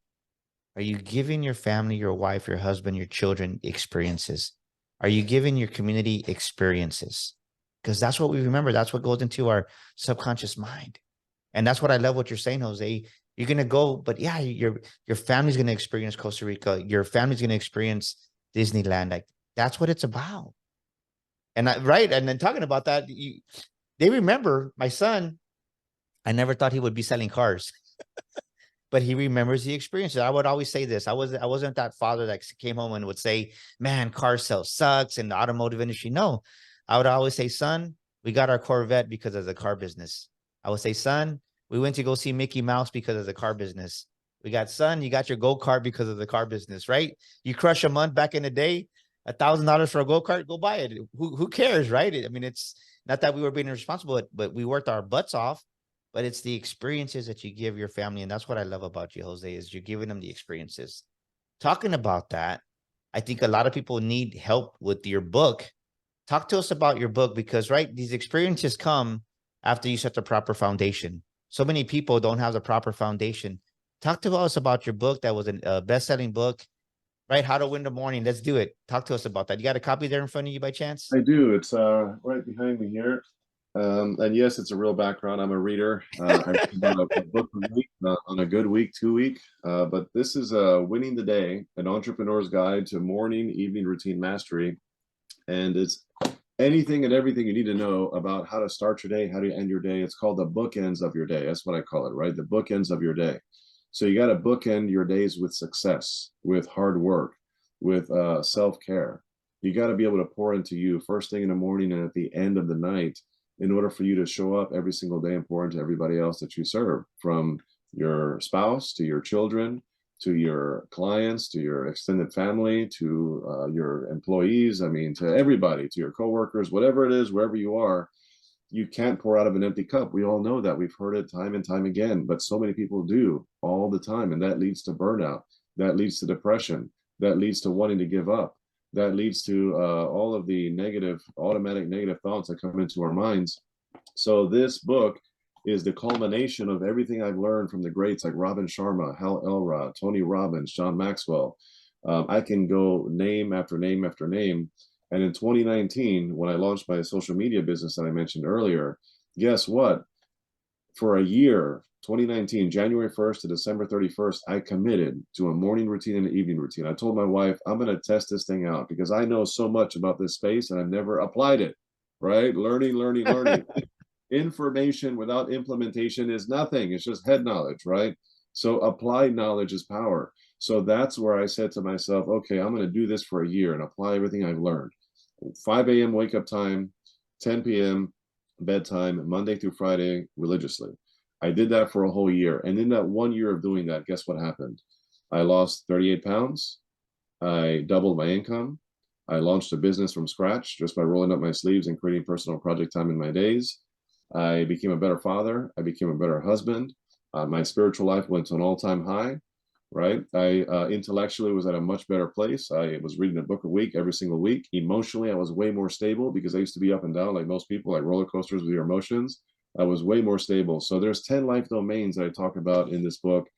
your wife, your husband, your children experiences? Are you giving your community experiences? Because that's what we remember. That's what goes into our subconscious mind. And that's what I love what you're saying, Jose. You're gonna go, but yeah, your family's gonna experience Costa Rica. Your family's gonna experience Disneyland. Like that's what it's about. And right, and then talking about that, they remember my son. I never thought he would be selling cars, but he remembers the experiences. I would always say this: I wasn't that father that came home and would say, "Man, car sales sucks," in the automotive industry. No, I would always say, "Son, we got our Corvette because of the car business." I would say, "Son, we went to go see Mickey Mouse because of the car business. We got, son, you got your go-kart because of the car business, right? You crush a month back in the day, $1,000 for a go-kart, go buy it. Who cares, right? I mean, it's not that we were being irresponsible, but we worked our butts off. But it's the experiences that you give your family. And that's what I love about you, Jose, is you're giving them the experiences. Talking about that, I think a lot of people need help with your book. Talk to us about your book because, right, these experiences come after you set the proper foundation. So many people don't have the proper foundation. Talk to us about your book that was a best-selling book, right? How to Win the Morning. Let's do it. Talk to us about that. You got a copy there in front of you by chance? I do. It's right behind me here. And yes, it's a real background. I'm a reader. I read about a book a week, on a good week, 2 week. But this is Winning the Day, an entrepreneur's guide to morning, evening routine mastery. And it's anything and everything you need to know about how to start your day, how to end your day. It's called the bookends of your day. That's what I call it, right? The bookends of your day. So you got to bookend your days with success, with hard work, with self-care. You got to be able to pour into you first thing in the morning and at the end of the night in order for you to show up every single day and pour into everybody else that you serve, from your spouse to your children, to your clients, to your extended family, to your employees. I mean, to everybody, to your coworkers, whatever it is, wherever you are. You can't pour out of an empty cup. We all know that. We've heard it time and time again, but so many people do all the time. And that leads to burnout. That leads to depression. That leads to wanting to give up. That leads to all of the automatic negative thoughts that come into our minds. So this book is the culmination of everything I've learned from the greats like Robin Sharma, Hal Elrod, Tony Robbins, John Maxwell. I can go name after name after name. And in 2019, when I launched my social media business that I mentioned earlier, guess what? For a year, 2019, January 1st to December 31st, I committed to a morning routine and an evening routine. I told my wife, I'm going to test this thing out because I know so much about this space and I've never applied it, right? Learning. Information without implementation is nothing. It's just head knowledge, right? So applied knowledge is power. So that's where I said to myself, okay, I'm going to do this for a year and apply everything I've learned. 5 a.m. wake up time, 10 p.m. bedtime, Monday through Friday, religiously. I did that for a whole year. And in that 1 year of doing that, guess what happened? I lost 38 pounds. I doubled my income. I launched a business from scratch just by rolling up my sleeves and creating personal project time in my days. I became a better father. I became a better husband. My spiritual life went to an all-time high, right? I intellectually was at a much better place. I was reading a book a week every single week. Emotionally, I was way more stable because I used to be up and down like most people, like roller coasters with your emotions. I was way more stable. So there's 10 life domains that I talk about in this book,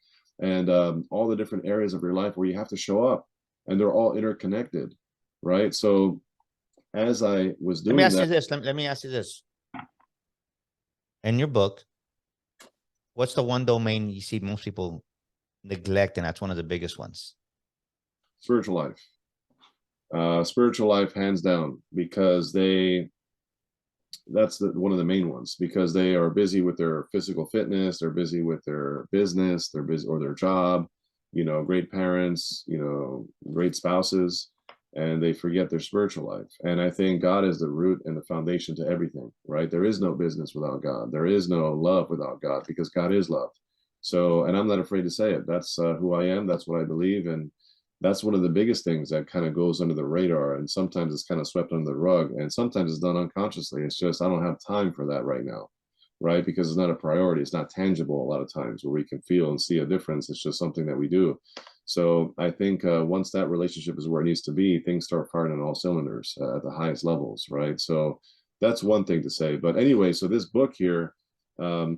and all the different areas of your life where you have to show up, and they're all interconnected, right? So as I was doing Let me ask you this. In your book, What's the one domain you see most people neglect, and that's one of the biggest ones? Spiritual life. Spiritual life, hands down, because that's one of the main ones, because they are busy with their physical fitness, they're busy with their business, they're busy or their job, great parents, great spouses, and they forget their spiritual life. And I think God is the root and the foundation to everything, right? There is no business without God. There is no love without God, because God is love. So, and I'm not afraid to say it. That's who I am. That's what I believe. And that's one of the biggest things that kind of goes under the radar. And sometimes it's kind of swept under the rug. And sometimes it's done unconsciously. It's just, I don't have time for that right now, right? Because it's not a priority. It's not tangible a lot of times where we can feel and see a difference. It's just something that we do. So I think once that relationship is where it needs to be, things start firing on all cylinders at the highest levels, right? So that's one thing to say. But anyway, so this book here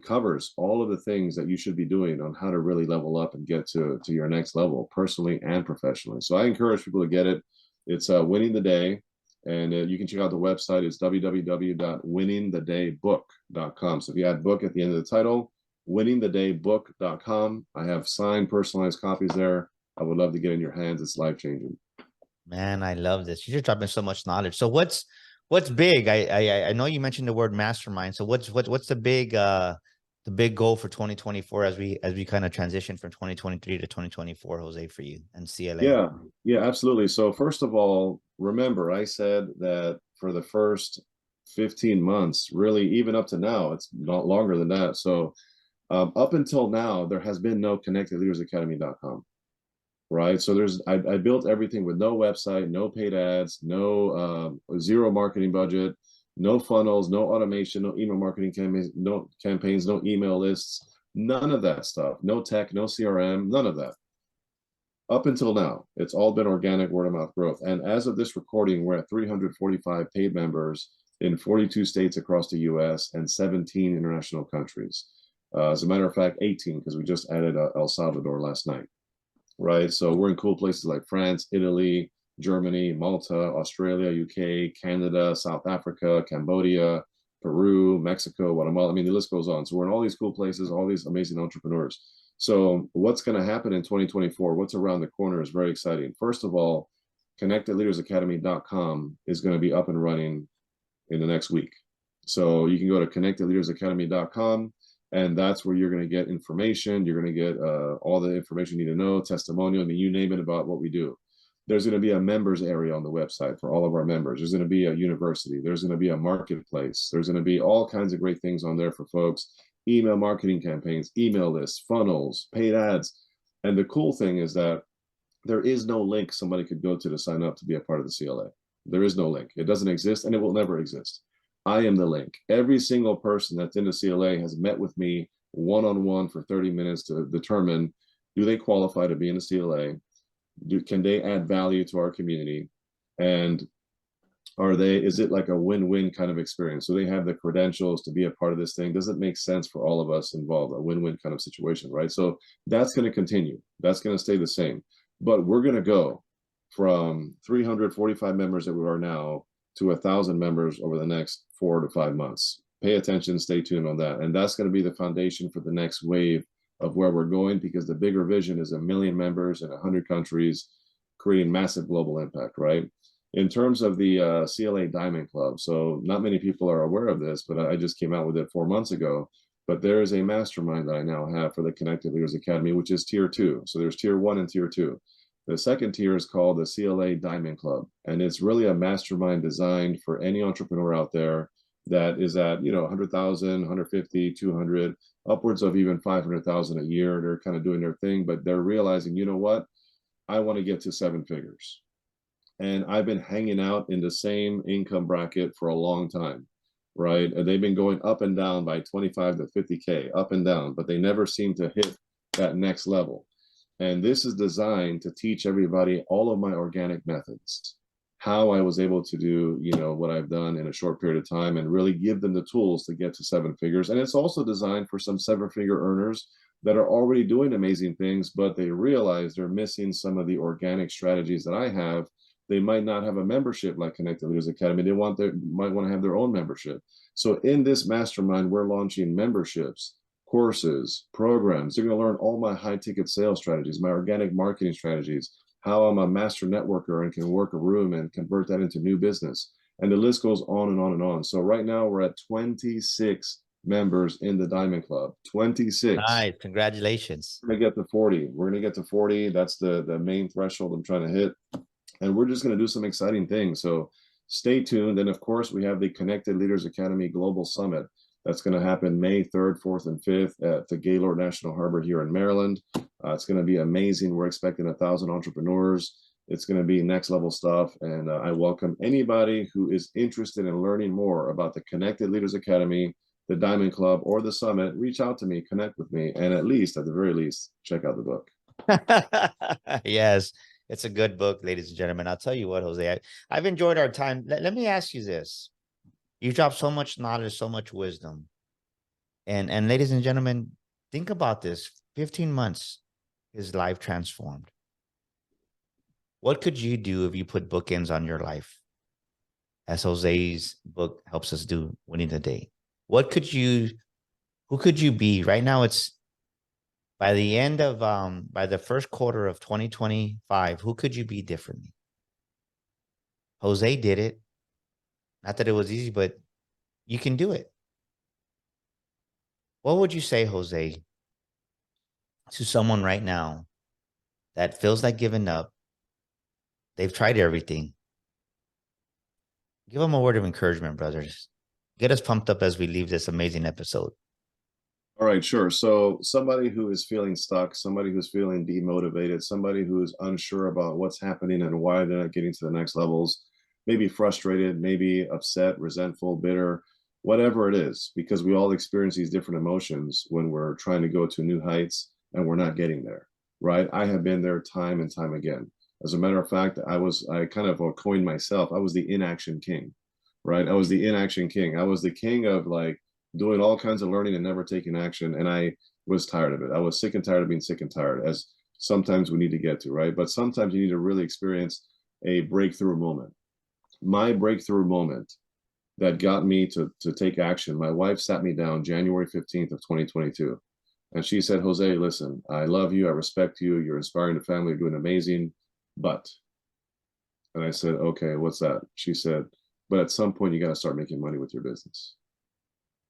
covers all of the things that you should be doing on how to really level up and get to your next level, personally and professionally. So I encourage people to get it. It's Winning the Day. And you can check out the website. It's www.winningthedaybook.com. So if you add book at the end of the title, winningthedaybook.com. I have signed, personalized copies there. I would love to get in your hands. It's life-changing. Man, I love this. You're just dropping so much knowledge. So what's big? I know you mentioned the word mastermind. So what's the big goal for 2024 as we kind of transition from 2023 to 2024, Jose, for you and CLA? Yeah, absolutely. So first of all, remember I said that for the first 15 months, really even up to now, it's not longer than that. So up until now, there has been no connectedleadersacademy.com. Right. So I built everything with no website, no paid ads, no zero marketing budget, no funnels, no automation, no email marketing campaigns, no email lists, none of that stuff, no tech, no CRM, none of that. Up until now, it's all been organic word of mouth growth. And as of this recording, we're at 345 paid members in 42 states across the US and 17 international countries. As a matter of fact, 18, because we just added El Salvador last night. Right. So we're in cool places like France, Italy, Germany, Malta, Australia, UK, Canada, South Africa, Cambodia, Peru, Mexico, Guatemala. I mean, the list goes on. So we're in all these cool places, all these amazing entrepreneurs. So what's going to happen in 2024? What's around the corner is very exciting. First of all, connectedleadersacademy.com is going to be up and running in the next week. So you can go to connectedleadersacademy.com. And that's where you're going to get information. You're going to get all the information you need to know, testimonial, I mean, you name it about what we do. There's going to be a members area on the website for all of our members. There's going to be a university. There's going to be a marketplace. There's going to be all kinds of great things on there for folks. Email marketing campaigns, email lists, funnels, paid ads. And the cool thing is that there is no link somebody could go to sign up to be a part of the CLA. There is no link. It doesn't exist, and it will never exist. I am the link. Every single person that's in the CLA has met with me one-on-one for 30 minutes to determine, do they qualify to be in the CLA? Can they add value to our community? And is it like a win-win kind of experience? So they have the credentials to be a part of this thing. Does it make sense for all of us involved? A win-win kind of situation, right? So that's going to continue. That's going to stay the same. But we're going to go from 345 members that we are now to 1,000 members over the next 4 to 5 months. Pay attention, stay tuned on that. And that's going to be the foundation for the next wave of where we're going, because the bigger vision is 1 million members in 100 countries, creating massive global impact, right? In terms of the CLA Diamond Club, so not many people are aware of this, but I just came out with it 4 months ago. But there is a mastermind that I now have for the Connected Leaders Academy, which is tier 2. So there's tier 1 and tier 2. The second tier is called the CLA Diamond Club, and it's really a mastermind designed for any entrepreneur out there that is at 100,000, 150, 200, upwards of even 500,000 a year. They're kind of doing their thing, but they're realizing, you know what, I want to get to 7 figures, and I've been hanging out in the same income bracket for a long time, right? And they've been going up and down by 25 to 50K, up and down, but they never seem to hit that next level. And this is designed to teach everybody all of my organic methods, how I was able to do, what I've done in a short period of time, and really give them the tools to get to 7 figures. And it's also designed for some 7-figure earners that are already doing amazing things, but they realize they're missing some of the organic strategies that I have. They might not have a membership like Connected Leaders Academy. They might want to have their own membership. So in this mastermind, we're launching memberships courses, programs. They're going to learn all my high ticket sales strategies, my organic marketing strategies, how I'm a master networker and can work a room and convert that into new business. And the list goes on and on and on. So right now we're at 26 members in the Diamond Club. 26. Nice. Congratulations. We're gonna get to 40. We're gonna get to 40. That's the main threshold I'm trying to hit. And we're just gonna do some exciting things. So stay tuned. And of course, we have the Connected Leaders Academy Global Summit. That's going to happen May 3rd, 4th, and 5th at the Gaylord National Harbor here in Maryland. It's going to be amazing. We're expecting 1,000 entrepreneurs. It's going to be next level stuff. And I welcome anybody who is interested in learning more about the Connected Leaders Academy, the Diamond Club, or the Summit. Reach out to me, connect with me, and at the very least, check out the book. Yes, it's a good book, ladies and gentlemen. I'll tell you what, Jose, I've enjoyed our time. Let me ask you this. You drop so much knowledge, so much wisdom. And ladies and gentlemen, think about this. 15 months, his life transformed. What could you do if you put bookends on your life? As Jose's book helps us do, Winning the Day. Who could you be? Right now, it's by the end of, by the first quarter of 2025, who could you be differently? Jose did it. Not that it was easy, but you can do it. What would you say, Jose, to someone right now that feels like giving up? They've tried everything. Give them a word of encouragement, brothers. Get us pumped up as we leave this amazing episode. All right, sure. So somebody who is feeling stuck, somebody who's feeling demotivated, somebody who is unsure about what's happening and why they're not getting to the next levels, maybe frustrated, maybe upset, resentful, bitter, whatever it is, because we all experience these different emotions when we're trying to go to new heights and we're not getting there, right? I have been there time and time again. As a matter of fact, I kind of coined myself, I was the inaction king, right? I was the inaction king. I was the king of like doing all kinds of learning and never taking action. And I was tired of it. I was sick and tired of being sick and tired, as sometimes we need to get to, right? But sometimes you need to really experience a breakthrough moment. My breakthrough moment that got me to take action, my wife sat me down January 15th of 2022. And she said, Jose, listen, I love you. I respect you. You're inspiring the family. You're doing amazing. But, and I said, okay, what's that? She said, but at some point you got to start making money with your business.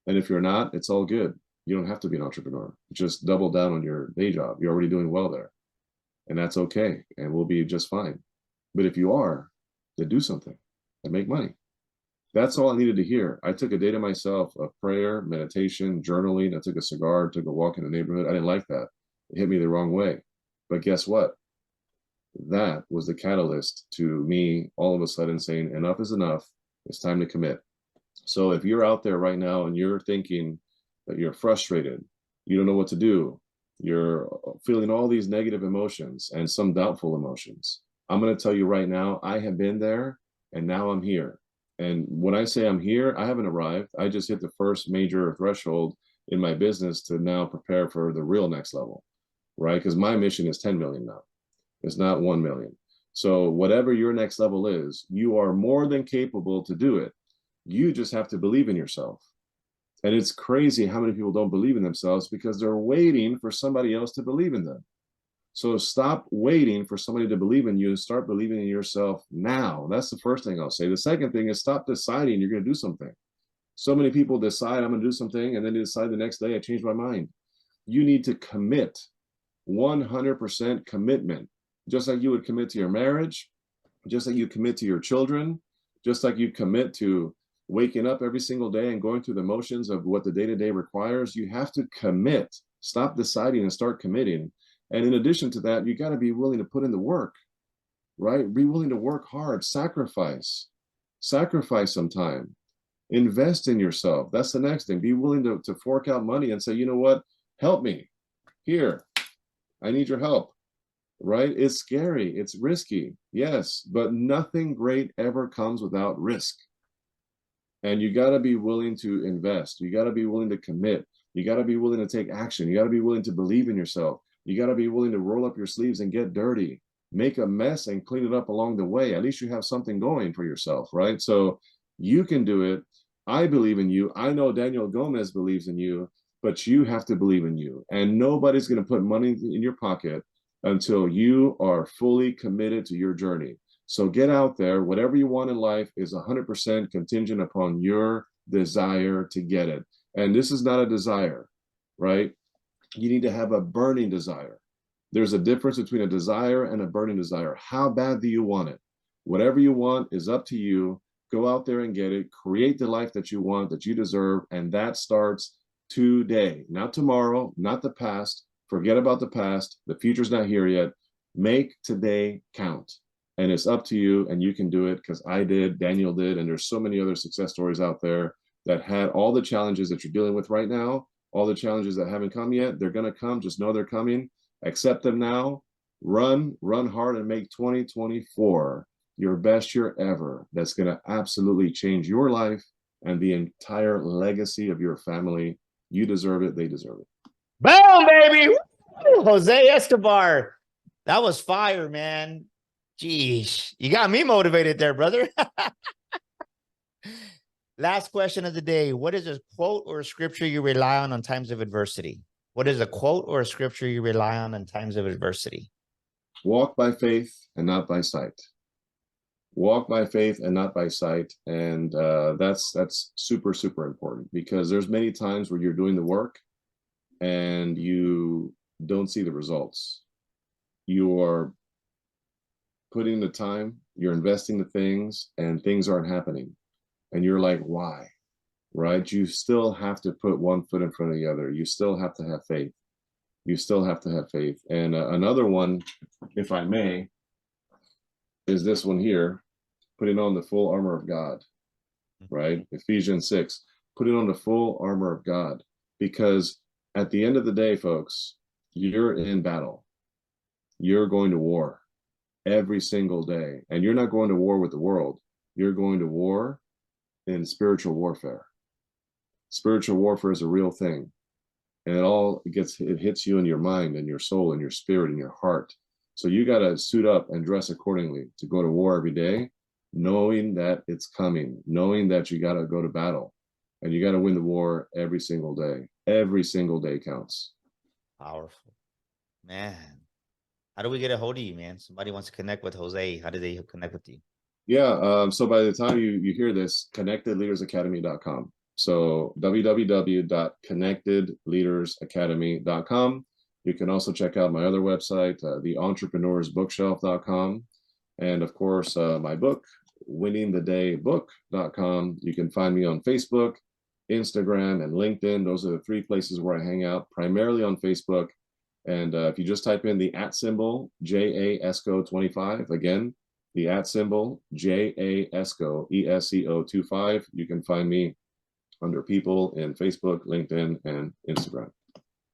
And if you're not, it's all good. You don't have to be an entrepreneur. Just double down on your day job. You're already doing well there. And that's okay. And we'll be just fine. But if you are, then do something and make money. That's all I needed to hear. I took a day to myself of prayer, meditation, journaling. I took a cigar, took a walk in the neighborhood. I didn't like that. It hit me the wrong way. But guess what? That was the catalyst to me all of a sudden saying, enough is enough. It's time to commit. So if you're out there right now and you're thinking that you're frustrated, you don't know what to do, you're feeling all these negative emotions and some doubtful emotions, I'm going to tell you right now, I have been there and now I'm here. And when I say I'm here, I haven't arrived. I just hit the first major threshold in my business to now prepare for the real next level, right? Because my mission is 10 million now. It's not 1 million. So whatever your next level is, you are more than capable to do it. You just have to believe in yourself. And it's crazy how many people don't believe in themselves because they're waiting for somebody else to believe in them. So stop waiting for somebody to believe in you and start believing in yourself now. That's the first thing I'll say. The second thing is stop deciding you're going to do something. So many people decide I'm going to do something and then they decide the next day I changed my mind. You need to commit, 100% commitment, just like you would commit to your marriage, just like you commit to your children, just like you commit to waking up every single day and going through the motions of what the day-to-day requires. You have to commit. Stop deciding and start committing. And in addition to that, you got to be willing to put in the work, right? Be willing to work hard, sacrifice some time, invest in yourself. That's the next thing. Be willing to fork out money and say, you know what? Help me here. I need your help, right? It's scary. It's risky. Yes, but nothing great ever comes without risk. And you got to be willing to invest. You got to be willing to commit. You got to be willing to take action. You got to be willing to believe in yourself. You got to be willing to roll up your sleeves and get dirty, make a mess and clean it up along the way. At least you have something going for yourself, right? So you can do it. I believe in you. I know Daniel Gomez believes in you. but you have to believe in you. And nobody's going to put money in your pocket until you are fully committed to your journey. So get out there. Whatever you want in life is 100% contingent upon your desire to get it. And this is not a desire, right? You need to have a burning desire. There's a difference between a desire and a burning desire. How bad do you want it? Whatever you want is up to you. Go out there and get it. Create the life that you want, that you deserve. And that starts today, not tomorrow, not the past. Forget about the past. The future's not here yet. Make today count. And it's up to you, and you can do it, because I did, Daniel did, and there's so many other success stories out there that had all the challenges that you're dealing with right now, all the challenges that haven't come yet. They're going to come. Just know they're coming. Accept them now. Run hard, and make 2024 your best year ever. That's going to absolutely change your life and the entire legacy of your family. You deserve it. They deserve it. Boom, baby. Woo! Jose Escobar. That was fire, man. Jeez, you got me motivated there, brother. Last question of the day. What is a quote or a scripture you rely on times of adversity? What is a quote or a scripture you rely on in times of adversity? Walk by faith and not by sight. Walk by faith and not by sight. And that's super, super important, because there's many times where you're doing the work and you don't see the results. You are putting the time, you're investing the things, and things aren't happening. And you're like, why? Right? You still have to put one foot in front of the other. You still have to have faith. You still have to have faith. And another one, if I may, is this one here, putting on the full armor of God, right? Ephesians 6, putting on the full armor of God. Because at the end of the day, folks, you're in battle. You're going to war every single day. And you're not going to war with the world. You're going to war in spiritual warfare. Spiritual warfare is a real thing. And it hits you in your mind and your soul and your spirit and your heart. So you got to suit up and dress accordingly to go to war every day, knowing that it's coming, knowing that you got to go to battle, and you got to win the war every single day. Every single day counts. Powerful, man. How do we get a hold of you, man? Somebody wants to connect with Jose. How do they connect with you? Yeah. So by the time you hear this, connectedleadersacademy.com. So www.connectedleadersacademy.com. You can also check out my other website, theentrepreneur'sbookshelf.com. And of course, my book, winningthedaybook.com. You can find me on Facebook, Instagram, and LinkedIn. Those are the three places where I hang out, primarily on Facebook. And if you just type in the @ symbol, JAESCO25, again, the @ symbol, JAESCO, ESCO25, you can find me under people in Facebook, LinkedIn, and Instagram.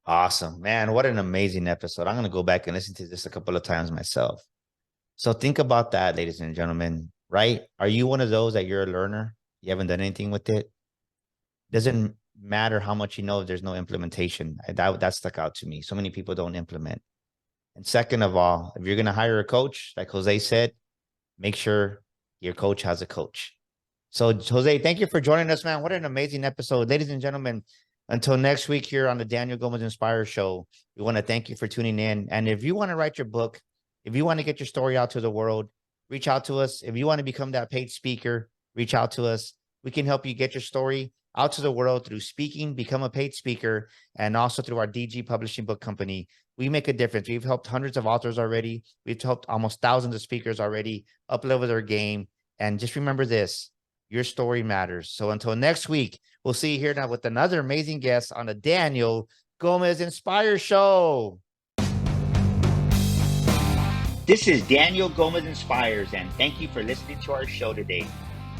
Awesome, man. What an amazing episode. I'm going to go back and listen to this a couple of times myself. So think about that, ladies and gentlemen, right? Are you one of those that you're a learner? You haven't done anything with it? Doesn't matter how much you know if there's no implementation. That stuck out to me. So many people don't implement. And second of all, if you're going to hire a coach, like Jose said, make sure your coach has a coach. So Jose, thank you for joining us, man. What an amazing episode. Ladies and gentlemen, until next week here on the Daniel Gomez Inspire Show, we want to thank you for tuning in. And if you want to write your book, if you want to get your story out to the world, reach out to us. If you want to become that paid speaker, reach out to us. We can help you get your story out to the world through speaking, become a paid speaker, and also through our DG Publishing Book Company. We make a difference. We've helped hundreds of authors already. We've helped almost thousands of speakers already up-level their game. And just remember this, your story matters. So until next week, we'll see you here now with another amazing guest on the Daniel Gomez Inspire Show. This is Daniel Gomez Inspires, and thank you for listening to our show today.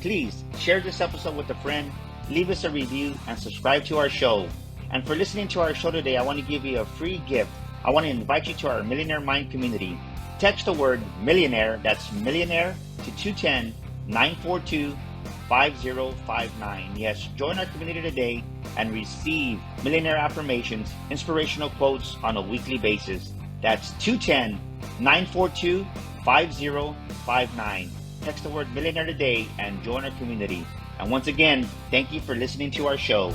Please share this episode with a friend, leave us a review, and subscribe to our show. And for listening to our show today, I want to give you a free gift. I want to invite you to our Millionaire Mind community. Text the word millionaire, that's millionaire, to 210-942-5059. Yes, join our community today and receive millionaire affirmations, inspirational quotes on a weekly basis. That's 210-942-5059. Text the word millionaire today and join our community. And once again, thank you for listening to our show.